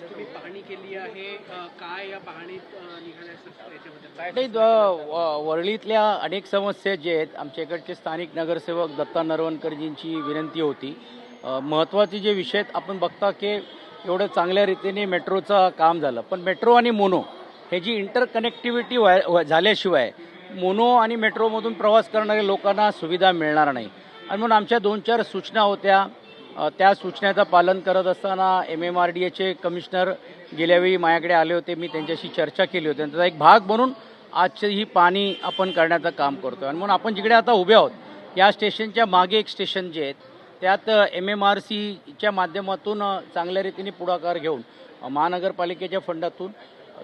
आज तुम्ही पाहणी केली आहे, काय या पाहणीत निघाल्या याच्याबद्दल नाही वरळीतल्या अनेक समस्या जे आहेत आमच्याकडचे स्थानिक नगरसेवक दत्ता नरवणकरजींची विनंती होती. महत्त्वाचे जे विषय आहेत आपण बघता की एवढं चांगल्या रीतीने मेट्रोचं काम झालं, पण मेट्रो आणि मोनो हे जी इंटरकनेक्टिव्हिटी झाल्याशिवाय मोनो आणि मेट्रोमधून प्रवास करणाऱ्या लोकांना सुविधा मिळणार नाही. आणि म्हणून आमच्या 2-4 सूचना होत्या. त्या सूचनेचं पालन करत असताना MMRDAचे कमिशनर गेल्यावेळी माझ्याकडे आले होते. मी त्यांच्याशी चर्चा केली होती. त्याचा एक भाग म्हणून आजची ही पाणी आपण करण्याचं काम करतो. आणि म्हणून आपण जिकडे आता उभे आहोत या स्टेशनच्या मागे एक स्टेशन जे आहेत त्यात MMRCच्या माध्यमातून चांगल्या रीतीने पुढाकार घेऊन महानगरपालिकेच्या फंडातून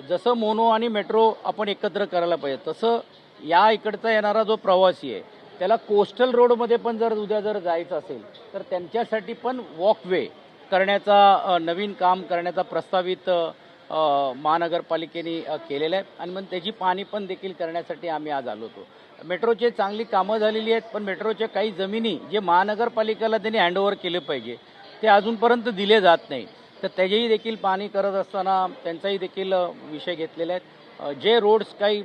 जसं मोनो आणि मेट्रो आपण एकत्र करायला पाहिजे, तसं या इकडचा येणारा जो प्रवासी आहे त्याला कोस्टल रोडमध्ये पण जर उद्या जायचं असेल तर त्यांच्यासाठी पण वॉकवे करण्याचा नवीन काम करण्याचा प्रस्तावित महानगरपालिकेने केलेलं आहे. आणि मग त्याची पाणी पण देखील करण्यासाठी आम्ही आज आलो होतो. मेट्रोचे चांगली कामं झालेली आहेत, पण मेट्रोच्या काही जमिनी जे महानगरपालिकेला त्यांनी हँडओव्हर केले पाहिजे ते अजूनपर्यंत दिले जात नाही. तर त्याचेही देखील पाणी करत असताना त्यांचाही देखील विषय घेतलेले आहेत. जे रोड्स काही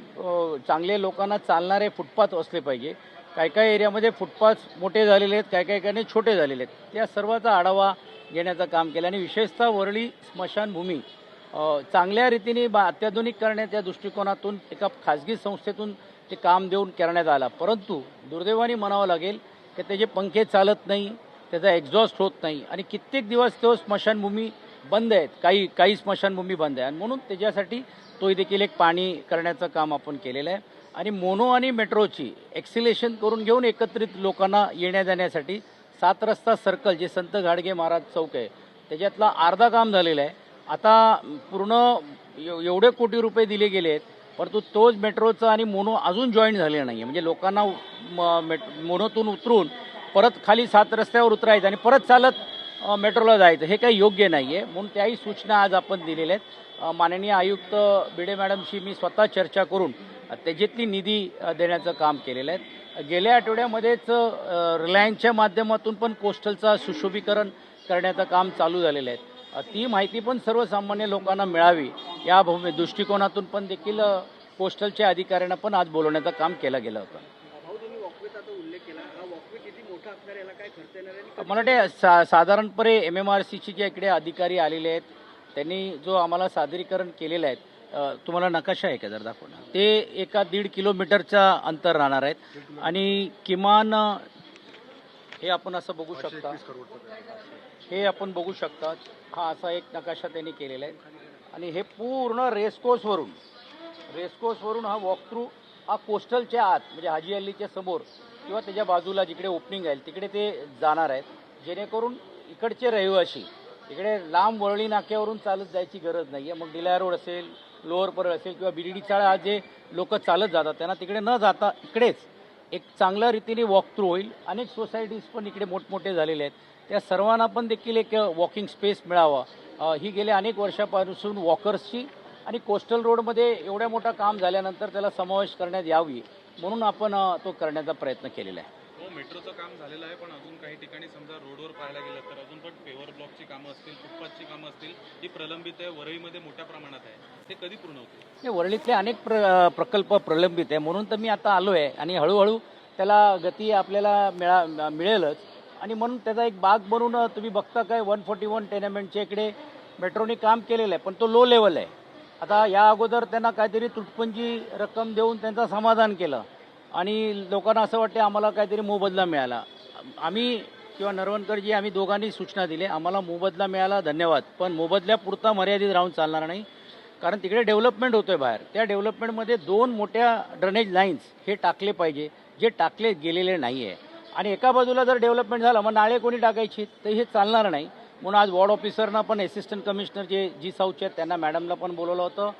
चांगले लोकांना चालणारे फुटपाथ असले पाहिजे. काही एरियामध्ये फुटपाथ मोठे झालेले आहेत, काही ठिकाणी छोटे झालेले आहेत. त्या सर्वाचा आढावा घेण्याचं काम केलं. आणि विशेषतः वरळी स्मशानभूमी चांगल्या रीतीने अत्याधुनिक करण्याच्या दृष्टिकोनातून एका खाजगी संस्थेतून ते काम देऊन करण्यात आला. परंतु दुर्दैवाने म्हणावं लागेल की त्याचे पंखे चालत नाही, त्याचा एक्झॉस्ट होत नाही आणि कित्येक दिवस तो स्मशानभूमी बंद आहेत. काही स्मशानभूमी बंद आहे. आणि म्हणून त्याच्यासाठी तो देखील एक पाणी करण्याचं काम आपण केलेलं आहे. आणि मोनो आणि मेट्रोची एक्सिलेशन करून घेऊन एकत्रित लोकांना येण्या जाण्यासाठी 7 रस्ता सर्कल जे संत गाडगे महाराज चौक आहे त्याच्यातला अर्धा काम झालेलं आहे. आता पूर्ण एवढे कोटी रुपये दिले गेले आहेत, परंतु तोच मेट्रोचं आणि मोनो अजून जॉईन झालेलं नाही आहे. म्हणजे लोकांना मोनोतून उतरून परत खाली 7 रस्त्यावर उतरायचं आणि परत चालत मेट्रोला जायचं, हे काही योग्य नाही आहे. म्हणून त्याही सूचना आज आपण दिलेल्या आहेत. माननीय आयुक्त भिडे मॅडमशी मी स्वतः चर्चा करून त्याच्यातली निधी देण्याचं काम केलेलं आहे. गेल्या आठवड्यामध्येच रिलायन्सच्या माध्यमातून पण कोस्टलचा सुशोभीकरण करण्याचं काम चालू झालेलं आहे. ती माहिती पण सर्वसामान्य लोकांना मिळावी या दृष्टिकोनातून पण देखील कोस्टलच्या अधिकाऱ्यांना पण आज बोलवण्याचं काम केलं गेलं होतं. मला वाटते साधारणपणे MMRCचे जे इकडे अधिकारी आलेले आहेत त्यांनी जो आम्हाला सादरीकरण केलेलं आहे, तुम्हाला नकाशा आहे का जर दाखवणार, ते 1-1.5 किलोमीटरचा अंतर राहणार आहेत. आणि किमान हे आपण असं बघू शकता, हे आपण बघू शकता, हा असा एक नकाशा त्यांनी केलेला आहे. आणि हे पूर्ण रेसकोर्सवरून हा वॉक थ्रू हा कोस्टलच्या आत म्हणजे हाजी अलीच्या समोर किंवा त्याच्या बाजूला जिकडे ओपनिंग आहे तिकडे ते जाणार आहेत. जेणेकरून इकडचे रहिवासी इकडे लांब वरळी नाक्यावरून चालत जायची गरज नाही आहे. मग डिलाया रोड असेल, लोअर परळ असेल किंवा BDD चाळा जे लोक चालत जातात त्यांना तिकडे न जाता इकडेच एक चांगल्या रीतीने वॉक थ्रू होईल. अनेक सोसायटीज पण इकडे मोठमोठे झालेले आहेत, त्या सर्वांना पण देखील एक वॉकिंग स्पेस मिळावा. ही गेल्या अनेक वर्षापासून वॉकर्सची आणि कोस्टल रोडमध्ये एवढ्या मोठा काम झाल्यानंतर त्याला समावेश करण्यात यावी म्हणून आपण तो करण्याचा प्रयत्न केलेला आहे. मेट्रोचं काम झालेलं आहे, पण अजून काही ठिकाणी समजा रोडवर पाहायला गेलं तर अजून पण पेवर ब्लॉकची कामं असतील, फुटपाथची कामं असतील, ही प्रलंबित आहे. वरळीमध्ये मोठ्या प्रमाणात आहे, ते कधी पूर्ण होते? वरळीतले अनेक प्रकल्प प्रलंबित आहे. म्हणून तर मी आता आलो आहे आणि हळूहळू त्याला गती आपल्याला मिळेलच. आणि म्हणून त्याचा एक भाग बनवून तुम्ही बघता काय 141 टेनमेंटच्या इकडे मेट्रोने काम केलेलं आहे, पण तो लो लेवल आहे. आता या अगोदर त्यांना काहीतरी तुटपुंजी रक्कम देऊन त्यांचं समाधान केलं आणि लोकांना असं वाटते आम्हाला काहीतरी मोबदला मिळाला. आम्ही किंवा नरवणकरजी आम्ही दोघांनी सूचना दिली, आम्हाला मोबदला मिळाला धन्यवाद, पण मोबदल्यापुरता मर्यादित राहून चालणार नाही. कारण तिकडे डेव्हलपमेंट होतोय बाहेर. त्या डेव्हलपमेंटमध्ये 2 मोठ्या ड्रेनेज लाईन्स हे टाकले पाहिजे जे टाकले गेलेले नाही आहे. आणि एका बाजूला जर डेव्हलपमेंट झालं मग नाळे कोणी टाकायची तर हे चालणार नाही. म्हणून आज वॉर्ड ऑफिसरना पण असिस्टंट कमिशनर जे G-Southचे आहेत त्यांना मॅडमला पण बोलवलं होतं.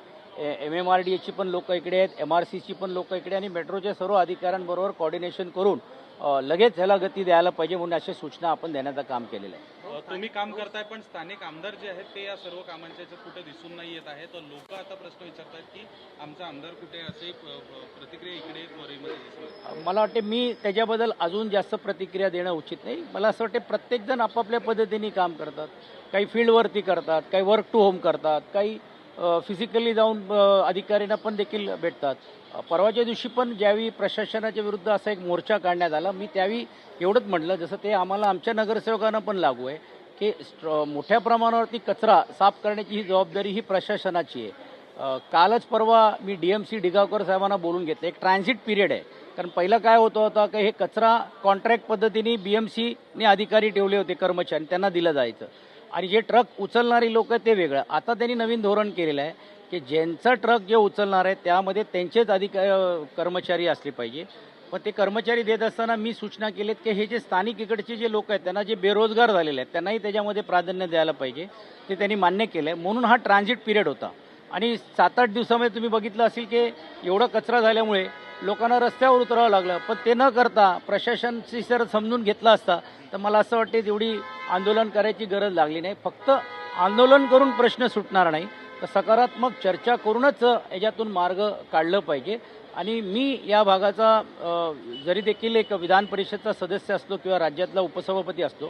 MMRDAची पण लोक इकडे आहेत, MRCची पण लोक इकडे आणि मेट्रोच्या सर्व अधिकाऱ्यांबरोबर कोऑर्डिनेशन करून लगेच ह्याला गती द्यायला पाहिजे म्हणून अशा सूचना आपण देण्याचं काम केलेलं आहे. तुम्ही काम करताय पण स्थानिक आमदार जे आहेत ते या सर्व कामांच्या याच्यात कुठे दिसून नाही येत आहे. तर लोक आता प्रश्न विचारतात की आमचा आमदार कुठे, असे प्रतिक्रिया इकडे वरईमध्ये दिसत. मला वाटते मी त्याच्याबद्दल अजून जास्त प्रतिक्रिया देणं उचित नाही. मला असं वाटते प्रत्येकजण आपापल्या पद्धतीने काम करतात. काही फील्डवरती करतात, काही वर्क टू होम करतात, काही फिजिकली जाऊन अधिकाऱ्यांना पण देखील भेटतात. परवाच्या दिवशी पण ज्यावेळी प्रशासनाच्या विरुद्ध असा एक मोर्चा काढण्यात आला, मी त्यावेळी एवढंच म्हटलं, जसं ते आम्हाला आमच्या नगरसेवकांना पण लागू आहे की मोठ्या प्रमाणावरती कचरा साफ करण्याची ही जबाबदारी ही प्रशासनाची आहे. कालच परवा मी DMC डिगावकर साहेबांना बोलून घेतलं. एक ट्रान्झिट पिरियड आहे, कारण पहिलं काय होतं की हे कचरा कॉन्ट्रॅक्ट पद्धतीने BMCने अधिकारी ठेवले होते, कर्मचारी, त्यांना दिलं जायचं आणि जे ट्रक उचलणारी लोक आहेत ते वेगळं. आता त्यांनी नवीन धोरण केलेलं आहे की ज्यांचा ट्रक जे उचलणार आहे त्यामध्ये त्यांचेच कर्मचारी असले पाहिजे. पण ते कर्मचारी देत असताना मी सूचना केलीत की हे जे स्थानिक इकडचे जे लोक आहेत त्यांना जे बेरोजगार झालेले आहेत त्यांनाही त्याच्यामध्ये प्राधान्य द्यायला पाहिजे. ते त्यांनी मान्य केलं आहे. म्हणून हा ट्रान्झिट पिरियड होता आणि 7-8 दिवसामध्ये तुम्ही बघितलं असेल की एवढा कचरा झाल्यामुळे लोकांना रस्त्यावर उतरावं लागलं. पण ते न करता प्रशासनाची जर समजून घेतला असता तर मला असं वाटते तेवढी आंदोलन करायची गरज लागली नाही. फक्त आंदोलन करून प्रश्न सुटणार नाही, तर सकारात्मक चर्चा करूनच याच्यातून मार्ग काढलं पाहिजे. आणि मी या भागाचा जरी देखील एक विधान परिषदचा सदस्य असलो किंवा राज्यातला उपसभापती असलो,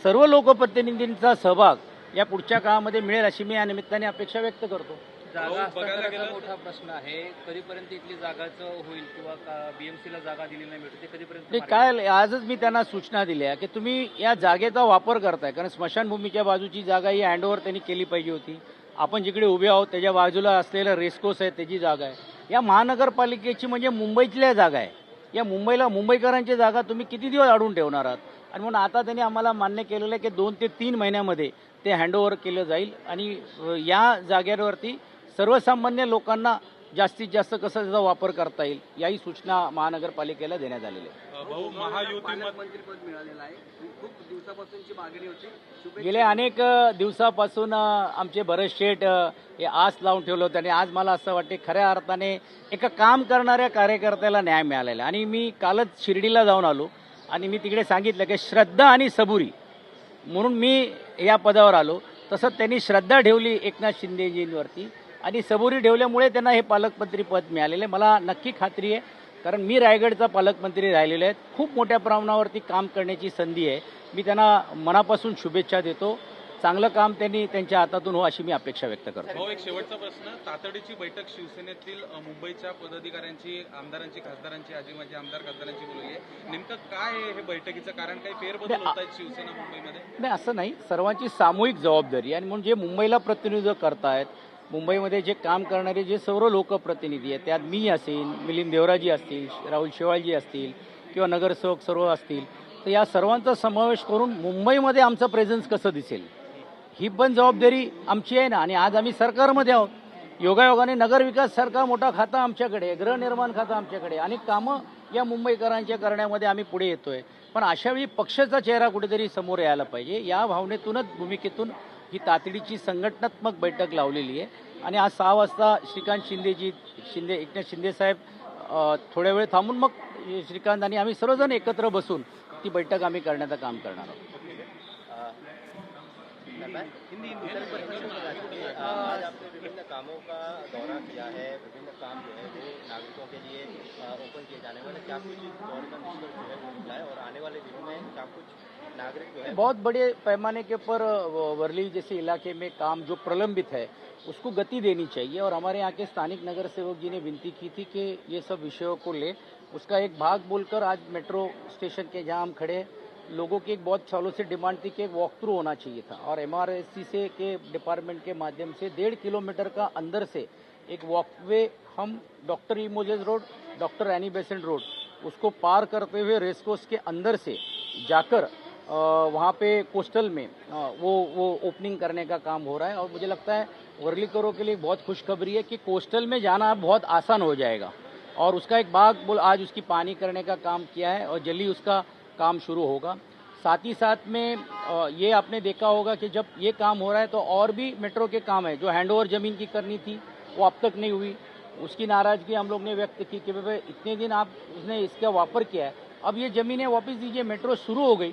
सर्व लोकप्रतिनिधींचा सहभाग या पुढच्या काळामध्ये मिळेल अशी मी या निमित्ताने अपेक्षा व्यक्त करतो. जागा हस्तांतराचा मोठा प्रश्न आहे. कधीपर्यंत इथली जागाचं होईल किंवा BMCला जागा दिली नाही मिळते ते कधीपर्यंत? काय आजच मी त्यांना सूचना दिल्या की तुम्ही या जागेचा वापर करताय, कारण स्मशानभूमीच्या बाजूची जागा ही हँडओव्हर त्यांनी केली पाहिजे होती. आपण जिकडे उभे आहोत त्याच्या बाजूला असलेलं रेसकोर्स आहे त्याची जागा आहे. या महानगरपालिकेची म्हणजे मुंबईतल्या जागा आहे. या मुंबईकरांची जागा तुम्ही किती दिवस अडवून ठेवणार आहात? आणि म्हणून आता त्यांनी आम्हाला मान्य केलेलं आहे की 2 ते 3 महिन्यामध्ये ते हँडओव्हर केलं जाईल आणि या जागेवरती सर्वसामान्य लोकांना जास्तीत जास्त कसं त्याचा वापर करता येईल याही सूचना महानगरपालिकेला देण्यात आलेल्या आहेत. पालकमंत्रीपद मिळालेलं आहे. खूप दिवसापासूनची मागणी होती. गेल्या अनेक दिवसापासून आमचे भरत शेठ हे आस लावून ठेवलं होतं आणि आज मला असं वाटते खऱ्या अर्थाने एका काम करणाऱ्या कार्यकर्त्याला न्याय मिळालेला. आणि मी कालच शिर्डीला जाऊन आलो आणि मी तिकडे सांगितलं की श्रद्धा आणि सबुरी म्हणून मी या पदावर आलो. तसं त्यांनी श्रद्धा ठेवली एकनाथ शिंदेजींवरती आणि सबुरी ठेवल्यामुळे त्यांना हे पालकमंत्री पद मिळालेलं आहे. मला नक्की खात्री आहे, कारण मी रायगडचा पालकमंत्री राहिलेलो आहे. खूप मोठ्या प्रमाणावरती काम करण्याची संधी आहे. मी त्यांना मनापासून शुभेच्छा देतो. चांगलं काम त्यांनी त्यांच्या हातातून हो अशी मी अपेक्षा व्यक्त करतो. एक शेवटचा प्रश्न, तातडीची बैठक शिवसेनेतील मुंबईच्या पदाधिकाऱ्यांची, आमदारांची, खासदारांची, आजी माजी आमदार खासदारांची बोलली आहे. नेमकं काय आहे हे बैठकीचं कारण? काही फेरबदल होत आहेत शिवसेना मुंबईमध्ये? नाही, असं नाही. सर्वांची सामूहिक जबाबदारी आणि म्हणून जे मुंबईला प्रतिनिधित्व करतायत, मुंबईमध्ये जे काम करणारे जे सर्व लोकप्रतिनिधी आहेत, त्यात मी असेल, मिलिंद देवराजी असतील, राहुल शेवाळजी असतील किंवा नगरसेवक सर्व असतील, तर या सर्वांचा समावेश करून मुंबईमध्ये आमचं प्रेझेन्स कसं दिसेल ही पण जबाबदारी आमची आहे ना. आणि आज आम्ही सरकारमध्ये आहोत. योगायोगाने नगरविकास सारखा मोठा खाता आमच्याकडे, गृहनिर्माण खाता आमच्याकडे, आणि कामं या मुंबईकरांच्या करण्यामध्ये आम्ही पुढे येतोय. पण अशावेळी पक्षाचा चेहरा कुठेतरी समोर यायला पाहिजे. या भावनेतूनच, भूमिकेतून ही तातडीची संघटनात्मक बैठक लावलेली आहे. आणि आज 6 वाजता श्रीकांत एकनाथ शिंदेसाहेब थोड्या वेळ थांबून मग श्रीकांत आणि आम्ही सर्वजण एकत्र बसून ती बैठक आम्ही करण्याचं काम करणार आहोत. आज आपने विभिन्न कामों का दौरा किया है, विभिन्न काम जो है वो नागरिकों के लिए ओपन किए जाने वाले, क्या कुछ इस दौरे का निष्कर्ष जो है वो निकला है और आने वाले दिनों में क्या कुछ नागरिक जो है? बहुत बड़े पैमाने के ऊपर वर्ली जैसे इलाके में काम जो प्रलंबित है उसको गति देनी चाहिए. और हमारे यहाँ के स्थानिक नगर सेवक जी ने विनती की थी कि ये सब विषयों को ले, उसका एक भाग बोलकर आज मेट्रो स्टेशन के जहाँ हम खड़े, लोगों की एक बहुत सालों से डिमांड थी कि एक वॉक थ्रू होना चाहिए था. और MRSC से के डिपार्टमेंट के माध्यम से 1.5 किलोमीटर का अंदर से एक वॉकवे हम doctor E Moses road, doctor Annie Besant road, उसको पार करते हुए रेसकोर्स के अंदर से जाकर वहाँ पे कोस्टल में वो ओपनिंग करने का काम हो रहा है. और मुझे लगता है वर्लीकरों के लिए बहुत खुशखबरी है कि कोस्टल में जाना बहुत आसान हो जाएगा. और उसका एक भाग आज उसकी पानी करने का काम किया है और जल्दी उसका काम शुरू होगा. साथ ही साथ में ये आपने देखा होगा कि जब ये काम हो रहा है तो और भी मेट्रो के काम है जो हैंडओवर ज़मीन की करनी थी वो अब तक नहीं हुई. उसकी नाराज़गी हम लोग ने व्यक्त की कि भाई इतने दिन आप उसने इसका वापर किया है अब ये ज़मीनें वापस दीजिए, मेट्रो शुरू हो गई,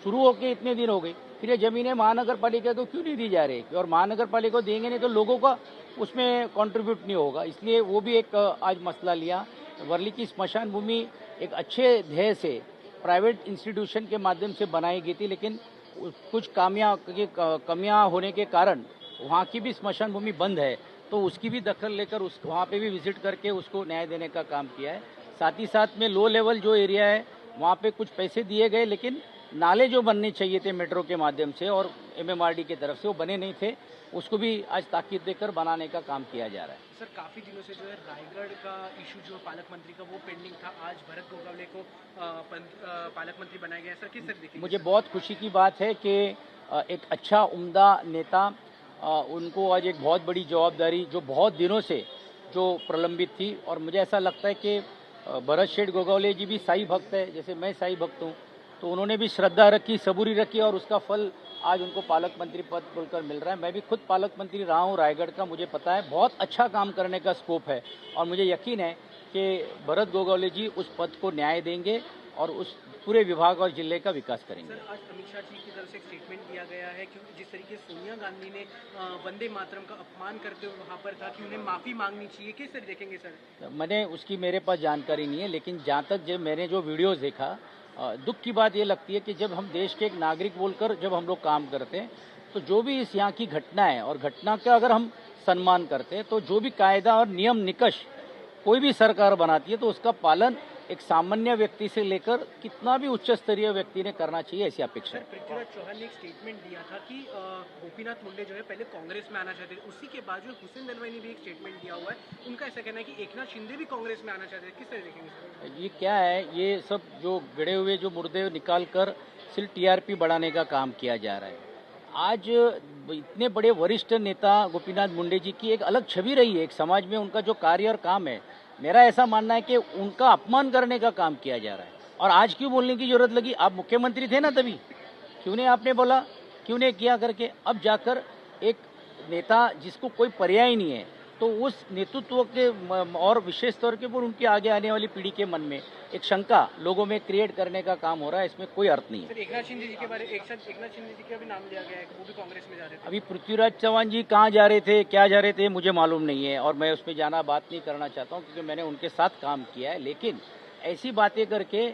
शुरू होके इतने दिन हो गए, फिर ये ज़मीनें महानगर पालिका को क्यों नहीं दी जा रही? और महानगर पालिका को देंगे नहीं तो लोगों का उसमें कंट्रीब्यूट नहीं होगा, इसलिए वो भी एक आज मसला लिया। वर्ली की स्मशान भूमि एक अच्छे ध्येय से प्राइवेट इंस्टीट्यूशन के माध्यम से बनाई गई थी, लेकिन कुछ कमियां होने के कारण वहाँ की भी स्मशान भूमि बंद है, तो उसकी भी दखल लेकर उस वहाँ पे भी विजिट करके उसको न्याय देने का काम किया है। साथ ही साथ में लो लेवल जो एरिया है वहाँ पे कुछ पैसे दिए गए, लेकिन नाले जो बनने चाहिए थे मेट्रो के माध्यम से और MMRD की तरफ से वो बने नहीं थे, उसको भी आज ताकीद देकर बनाने का काम किया जा रहा है। सर काफ़ी दिनों से जो है रायगढ़ का इशू जो पालक मंत्री का वो पेंडिंग था, आज भरत गोगावले को पालक मंत्री बनाया गया है। सर किस तरह देखिए? मुझे बहुत खुशी की बात है कि एक अच्छा उम्दा नेता, उनको आज एक बहुत बड़ी जवाबदारी जो बहुत दिनों से जो प्रलंबित थी, और मुझे ऐसा लगता है कि भरत शेठ गोगावले जी भी साईं भक्त है, जैसे मैं साईं भक्त हूँ, तो उन्होंने भी श्रद्धा रखी, सबूरी रखी और उसका फल आज उनको पालक मंत्री पद बोलकर मिल रहा है। मैं भी खुद पालक मंत्री रहा हूँ रायगढ़ का, मुझे पता है बहुत अच्छा काम करने का स्कोप है और मुझे यकीन है कि भरत गोगावले जी उस पद को न्याय देंगे और उस पूरे विभाग और जिले का विकास करेंगे। सर आज अमित शाह जी की तरफ से एक स्टेटमेंट दिया गया है क्योंकि जिस तरीके से सोनिया गांधी ने वंदे मातरम का अपमान करते हुए वहाँ पर कहा कि उन्हें माफ़ी मांगनी चाहिए, किस तरह देखेंगे सर? मैंने उसकी मेरे पास जानकारी नहीं है, लेकिन जहाँ तक जब मैंने जो वीडियोस देखा, दुख की बात ये लगती है कि जब हम देश के एक नागरिक बोलकर जब हम लोग काम करते हैं तो जो भी इस यहाँ की घटना है और घटना का अगर हम सम्मान करते हैं तो जो भी कायदा और नियम निकष कोई भी सरकार बनाती है तो उसका पालन एक सामान्य व्यक्ति से लेकर कितना भी उच्च स्तरीय व्यक्ति ने करना चाहिए, ऐसी अपेक्षा है। पृथ्वीराज चौहान ने एक स्टेटमेंट दिया था कि गोपीनाथ मुंडे जो है पहले कांग्रेस में आना चाहते थे, उसी के बाद जो हुसैन दलवाई ने भी एक स्टेटमेंट दिया हुआ है, उनका ऐसा कहना है कि एकनाथ शिंदे भी कांग्रेस में आना चाहते हैं, किस तरह देखेंगे सर? ये क्या है, ये सब जो गड़े हुए जो मुर्दे निकाल कर सिर्फ TRP बढ़ाने का काम किया जा रहा है। आज इतने बड़े वरिष्ठ नेता गोपीनाथ मुंडे जी की एक अलग छवि रही है, एक समाज में उनका जो कार्य और काम है, मेरा ऐसा मानना है कि उनका अपमान करने का काम किया जा रहा है। और आज क्यों बोलने की जरूरत लगी? आप मुख्यमंत्री थे ना, तभी क्यों नहीं आपने बोला, क्यों नहीं किया करके? अब जाकर एक नेता जिसको कोई पर्याय नहीं है तो उस नेतृत्व के और विशेष तौर के पर उनकी आगे आने वाली पीढ़ी के मन में एक शंका लोगों में क्रिएट करने का काम हो रहा है, इसमें कोई अर्थ नहीं है। सर एकनाथ शिंदे जी के बारे में एकनाथ शिंदे जी का भी नाम लिया गया है, वो भी कांग्रेस में जा रहे थे। अभी पृथ्वीराज चौहान जी कहाँ जा रहे थे, क्या जा रहे थे, मुझे मालूम नहीं है और मैं उस पर जाना बात नहीं करना चाहता हूँ क्योंकि मैंने उनके साथ काम किया है। लेकिन ऐसी बातें करके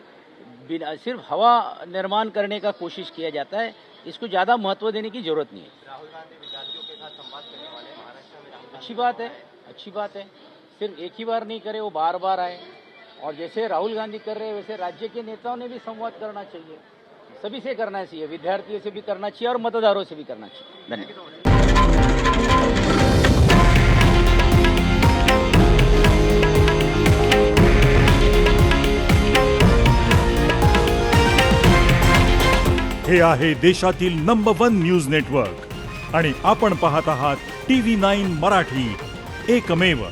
सिर्फ हवा निर्माण करने का कोशिश किया जाता है, इसको ज़्यादा महत्व देने की जरूरत नहीं है। राहुल गांधी विद्यार्थियों के साथ संवाद करने वाले महाराष्ट्र में राहुल अच्छी बात है, अच्छी बात है। सिर्फ एक ही बार नहीं करे, वो बार बार आए और जैसे राहुल गांधी कर रहे हैं वैसे राज्य के नेताओं ने भी संवाद करना चाहिए, सभी से करना चाहिए, विद्यार्थियों से भी करना चाहिए और मतदारों से भी करना चाहिए। धन्यवाद। हे आहे देशातील नंबर 1 न्यूज नेटवर्क आणि आपण पाहत आहात TV9 मराठी, एकमेव।